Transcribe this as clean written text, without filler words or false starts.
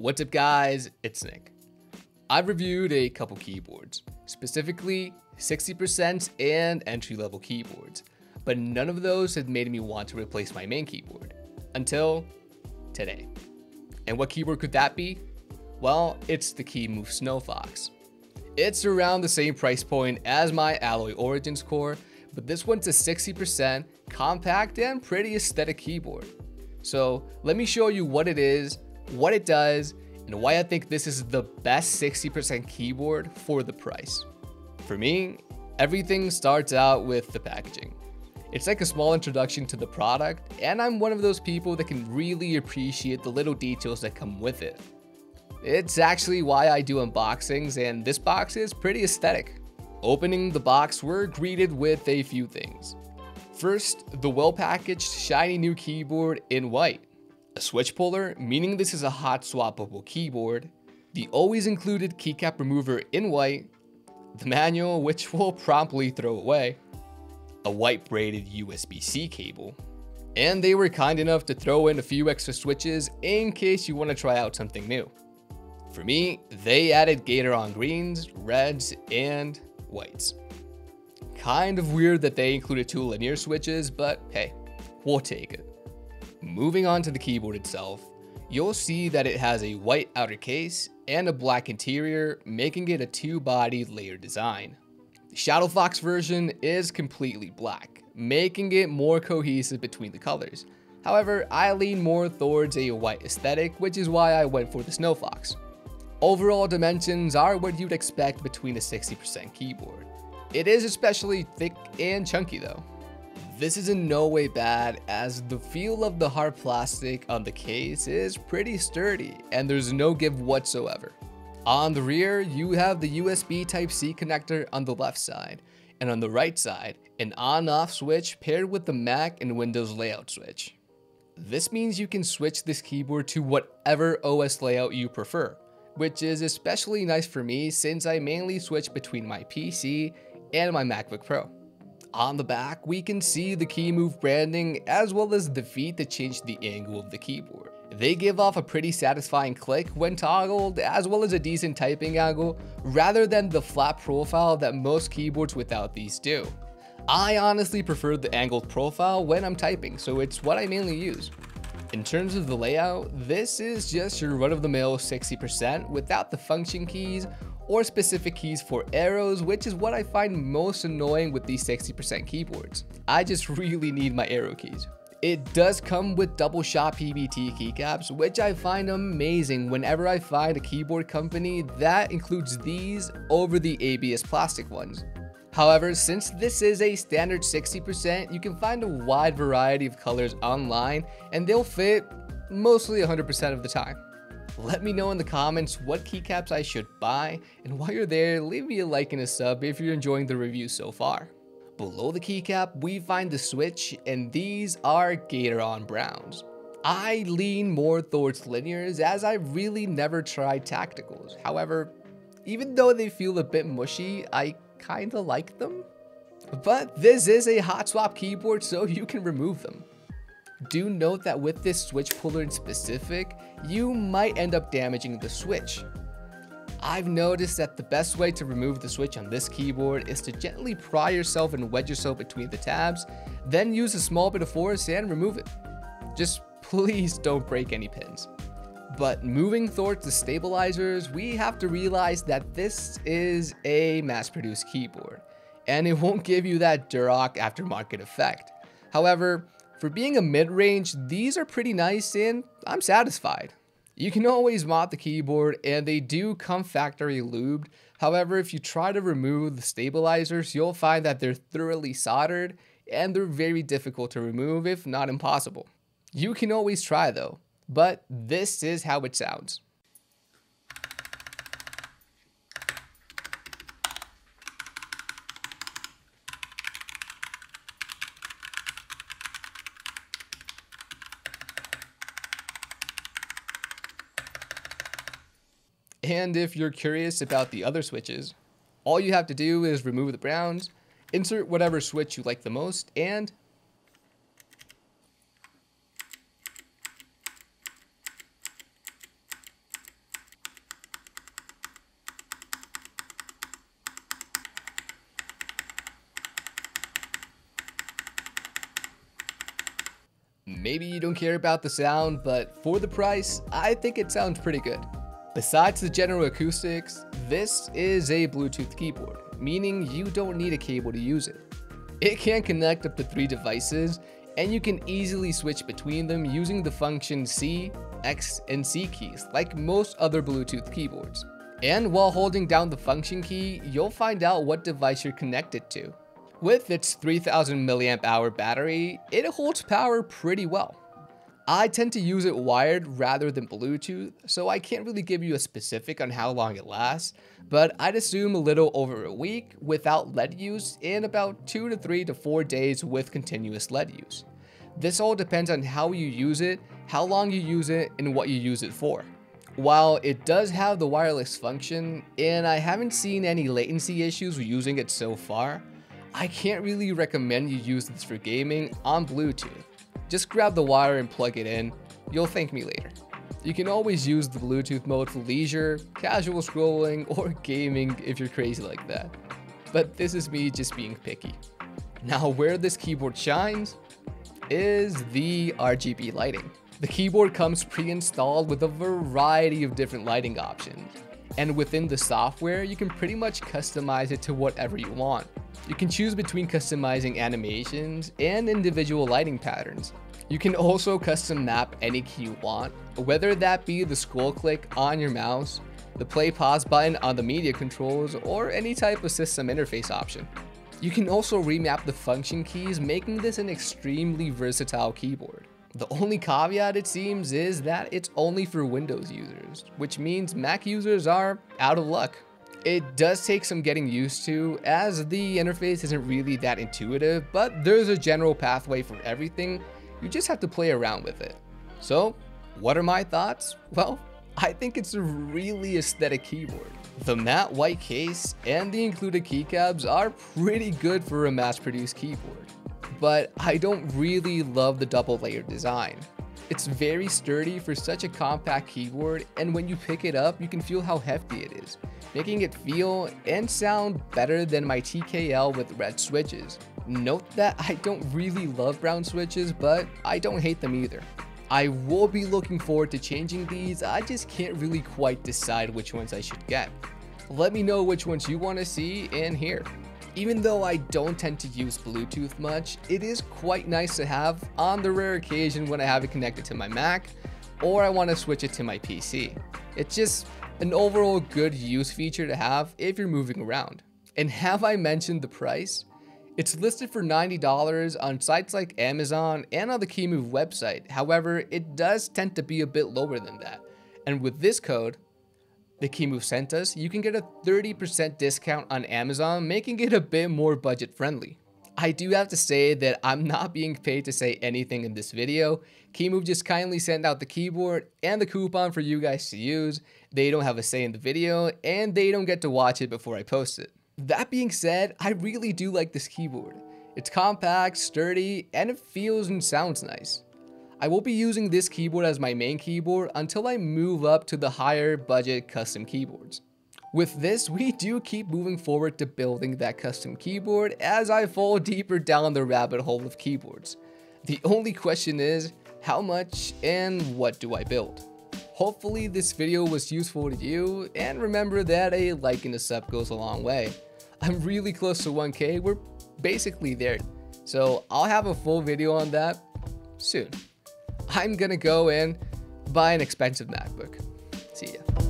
What's up guys, it's Nick. I've reviewed a couple keyboards, specifically 60% and entry-level keyboards, but none of those had made me want to replace my main keyboard, until today. And what keyboard could that be? Well, it's the Kemove Snowfox. It's around the same price point as my Alloy Origins core, but this one's a 60% compact and pretty aesthetic keyboard. So let me show you what it is, what it does, and why I think this is the best 60% keyboard for the price. For me, everything starts out with the packaging. It's like a small introduction to the product, and I'm one of those people that can really appreciate the little details that come with it. It's actually why I do unboxings, and this box is pretty aesthetic. Opening the box, we're greeted with a few things. First, the well-packaged, shiny new keyboard in white. A switch puller, meaning this is a hot swappable keyboard. The always included keycap remover in white. The manual, which we'll promptly throw away. A white braided USB-C cable. And they were kind enough to throw in a few extra switches in case you want to try out something new. For me, they added Gator on greens, reds, and whites. Kind of weird that they included 2 linear switches, but hey, we'll take it. Moving on to the keyboard itself, you'll see that it has a white outer case and a black interior, making it a 2-body layer design. The Shadow Fox version is completely black, making it more cohesive between the colors. However, I lean more towards a white aesthetic, which is why I went for the Snowfox. Overall dimensions are what you'd expect between a 60% keyboard. It is especially thick and chunky though. This is in no way bad, as the feel of the hard plastic on the case is pretty sturdy and there's no give whatsoever. On the rear, you have the USB Type-C connector on the left side, and on the right side, an on-off switch paired with the Mac and Windows layout switch. This means you can switch this keyboard to whatever OS layout you prefer, which is especially nice for me since I mainly switch between my PC and my MacBook Pro. On the back, we can see the Kemove branding as well as the feet that change the angle of the keyboard. They give off a pretty satisfying click when toggled, as well as a decent typing angle, rather than the flat profile that most keyboards without these do. I honestly prefer the angled profile when I'm typing, so it's what I mainly use. In terms of the layout, this is just your run-of-the-mill 60% without the function keys or specific keys for arrows, which is what I find most annoying with these 60% keyboards. I just really need my arrow keys. It does come with double shot PBT keycaps, which I find amazing whenever I find a keyboard company that includes these over the ABS plastic ones. However, since this is a standard 60%, you can find a wide variety of colors online and they'll fit mostly 100% of the time. Let me know in the comments what keycaps I should buy, and while you're there, leave me a like and a sub if you're enjoying the review so far. Below the keycap, we find the switch, and these are Gator on browns. I lean more towards linears as I really never tried tacticals. However, even though they feel a bit mushy, I kinda like them. But this is a hot swap keyboard, so you can remove them. Do note that with this switch puller in specific, you might end up damaging the switch. I've noticed that the best way to remove the switch on this keyboard is to gently pry yourself and wedge yourself between the tabs, then use a small bit of force and remove it. Just please don't break any pins. But moving towards the stabilizers, we have to realize that this is a mass-produced keyboard, and it won't give you that Duroc aftermarket effect. However, for being a mid-range, these are pretty nice and I'm satisfied. You can always mod the keyboard and they do come factory lubed. However, if you try to remove the stabilizers, you'll find that they're thoroughly soldered and they're very difficult to remove, if not impossible. You can always try though, but this is how it sounds. And if you're curious about the other switches, all you have to do is remove the browns, insert whatever switch you like the most, and Maybe you don't care about the sound, but for the price, I think it sounds pretty good. Besides the general acoustics, this is a Bluetooth keyboard, meaning you don't need a cable to use it. It can connect up to 3 devices, and you can easily switch between them using the function C, X, and C keys like most other Bluetooth keyboards. And while holding down the function key, you'll find out what device you're connected to. With its 3000 mAh battery, it holds power pretty well. I tend to use it wired rather than Bluetooth, so I can't really give you a specific on how long it lasts, but I'd assume a little over a week without LED use and about 2 to 3 to 4 days with continuous LED use. This all depends on how you use it, how long you use it, and what you use it for. While it does have the wireless function, and I haven't seen any latency issues using it so far, I can't really recommend you use this for gaming on Bluetooth. Just grab the wire and plug it in, you'll thank me later. You can always use the Bluetooth mode for leisure, casual scrolling, or gaming if you're crazy like that. But this is me just being picky. Now where this keyboard shines is the RGB lighting. The keyboard comes pre-installed with a variety of different lighting options. And within the software, you can pretty much customize it to whatever you want. You can choose between customizing animations and individual lighting patterns. You can also custom map any key you want, whether that be the scroll click on your mouse, the play pause button on the media controls, or any type of system interface option. You can also remap the function keys, making this an extremely versatile keyboard. The only caveat, it seems, is that it's only for Windows users, which means Mac users are out of luck. It does take some getting used to, as the interface isn't really that intuitive, but there's a general pathway for everything, you just have to play around with it. So, what are my thoughts? Well, I think it's a really aesthetic keyboard. The matte white case and the included keycaps are pretty good for a mass-produced keyboard, but I don't really love the double layered design. It's very sturdy for such a compact keyboard, and when you pick it up, you can feel how hefty it is, making it feel and sound better than my TKL with red switches. Note that I don't really love brown switches, but I don't hate them either. I will be looking forward to changing these, I just can't really quite decide which ones I should get. Let me know which ones you want to see and hear. Even though I don't tend to use Bluetooth much, it is quite nice to have on the rare occasion when I have it connected to my Mac or I want to switch it to my PC. It's just an overall good use feature to have if you're moving around. And have I mentioned the price? It's listed for $90 on sites like Amazon and on the Kemove website. However, it does tend to be a bit lower than that. And with this code that Kemove sent us, you can get a 30% discount on Amazon, making it a bit more budget friendly. I do have to say that I'm not being paid to say anything in this video. Kemove just kindly sent out the keyboard and the coupon for you guys to use. They don't have a say in the video, and they don't get to watch it before I post it. That being said, I really do like this keyboard. It's compact, sturdy, and it feels and sounds nice. I will be using this keyboard as my main keyboard until I move up to the higher budget custom keyboards. With this, we do keep moving forward to building that custom keyboard as I fall deeper down the rabbit hole of keyboards. The only question is, how much and what do I build? Hopefully this video was useful to you, and remember that a like and a sub goes a long way. I'm really close to 1K, we're basically there, so I'll have a full video on that soon. I'm gonna go and buy an expensive MacBook. See ya.